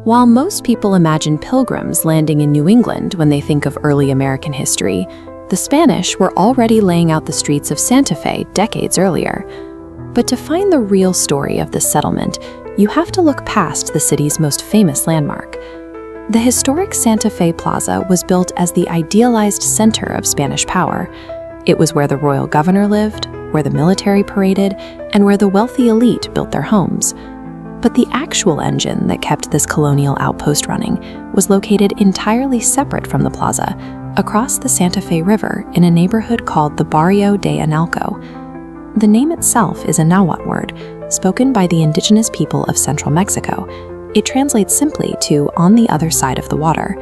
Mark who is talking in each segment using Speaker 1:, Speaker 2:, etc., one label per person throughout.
Speaker 1: While most people imagine pilgrims landing in New England when they think of early American history, the Spanish were already laying out the streets of Santa Fe decades earlier. But to find the real story of this settlement, you have to look past the city's most famous landmark. The historic Santa Fe Plaza was built as the idealized center of Spanish power. It was where the royal governor lived, where the military paraded, and where the wealthy elite built their homes. But the actual engine that kept this colonial outpost running was located entirely separate from the plaza, across the Santa Fe River in a neighborhood called the Barrio de Analco. The name itself is a Nahuatl word, spoken by the indigenous people of central Mexico. It translates simply to "on the other side of the water."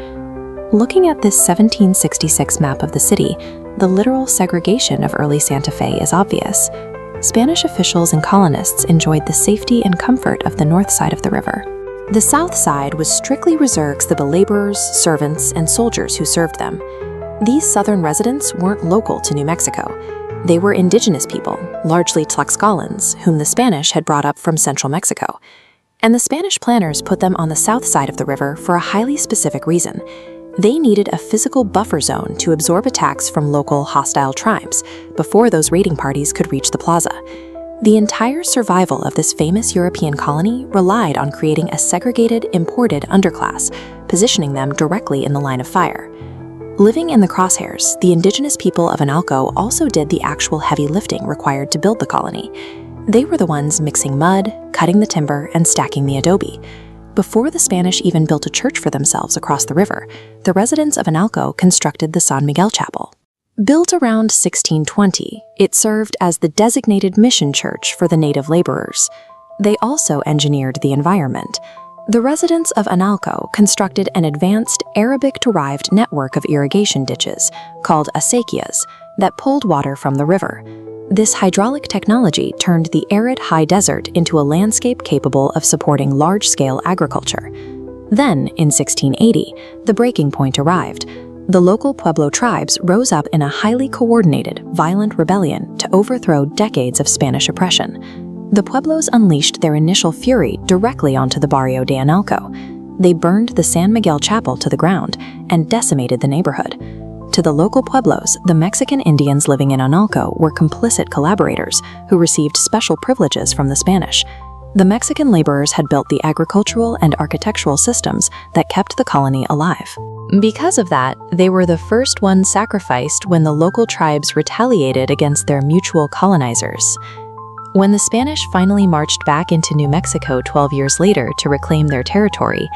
Speaker 1: Looking at this 1766 map of the city, the literal segregation of early Santa Fe is obvious. Spanish officials and colonists enjoyed the safety and comfort of the north side of the river. The south side was strictly reserved to the laborers, servants, and soldiers who served them. These southern residents weren't local to New Mexico. They were indigenous people, largely Tlaxcalans, whom the Spanish had brought up from central Mexico. And the Spanish planners put them on the south side of the river for a highly specific reason. They needed a physical buffer zone to absorb attacks from local hostile tribes before those raiding parties could reach the plaza. The entire survival of this famous European colony relied on creating a segregated, imported underclass, positioning them directly in the line of fire. Living in the crosshairs, the indigenous people of Analco also did the actual heavy lifting required to build the colony. They were the ones mixing mud, cutting the timber, and stacking the adobe. Before the Spanish even built a church for themselves across the river, the residents of Analco constructed the San Miguel Chapel. Built around 1620, it served as the designated mission church for the native laborers. They also engineered the environment. The residents of Analco constructed an advanced Arabic-derived network of irrigation ditches, called acequias, that pulled water from the river. This hydraulic technology turned the arid high desert into a landscape capable of supporting large-scale agriculture. Then, in 1680, the breaking point arrived. The local Pueblo tribes rose up in a highly coordinated, violent rebellion to overthrow decades of Spanish oppression. The Pueblos unleashed their initial fury directly onto the Barrio de Analco. They burned the San Miguel Chapel to the ground and decimated the neighborhood. To the local Pueblos, the Mexican Indians living in Analco were complicit collaborators who received special privileges from the Spanish. The Mexican laborers had built the agricultural and architectural systems that kept the colony alive. Because of that, they were the first ones sacrificed when the local tribes retaliated against their mutual colonizers. When the Spanish finally marched back into New Mexico 12 years later to reclaim their territory,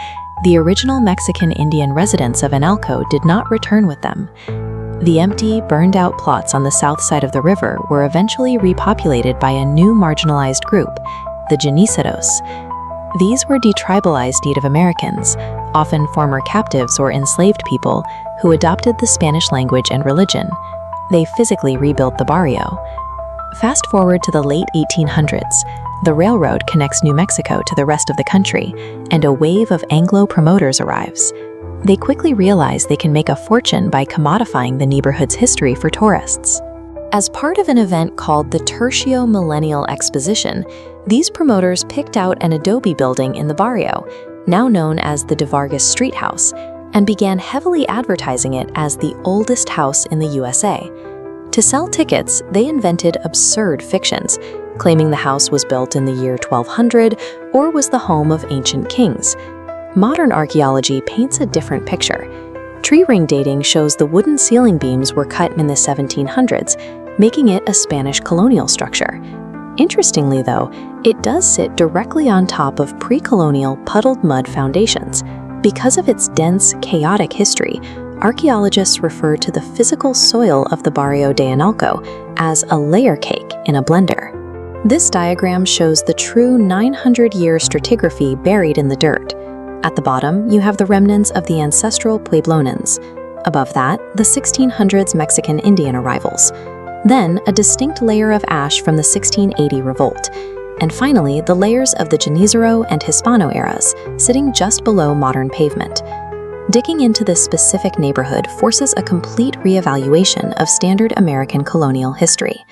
Speaker 1: the original Mexican Indian residents of Analco did not return with them. The empty, burned-out plots on the south side of the river were eventually repopulated by a new marginalized group, the Genízaros. These were detribalized Native Americans, often former captives or enslaved people, who adopted the Spanish language and religion. They physically rebuilt the barrio. Fast forward to the late 1800s, the railroad connects New Mexico to the rest of the country, and a wave of Anglo promoters arrives. They quickly realize they can make a fortune by commodifying the neighborhood's history for tourists. As part of an event called the Tertio Millennial Exposition, these promoters picked out an adobe building in the barrio, now known as the De Vargas Street House, and began heavily advertising it as the oldest house in the USA. To sell tickets, they invented absurd fictions, claiming the house was built in the year 1200 or was the home of ancient kings. Modern archaeology paints a different picture. Tree ring dating shows the wooden ceiling beams were cut in the 1700s, making it a Spanish colonial structure. Interestingly, though, it does sit directly on top of pre-colonial puddled mud foundations. Because of its dense, chaotic history, archaeologists refer to the physical soil of the Barrio de Analco as a layer cake in a blender. This diagram shows the true 900-year stratigraphy buried in the dirt. At the bottom, you have the remnants of the ancestral Pueblonans. Above that, the 1600s Mexican Indian arrivals. Then, a distinct layer of ash from the 1680 revolt. And finally, the layers of the Genízaro and Hispano eras, sitting just below modern pavement. Digging into this specific neighborhood forces a complete reevaluation of standard American colonial history.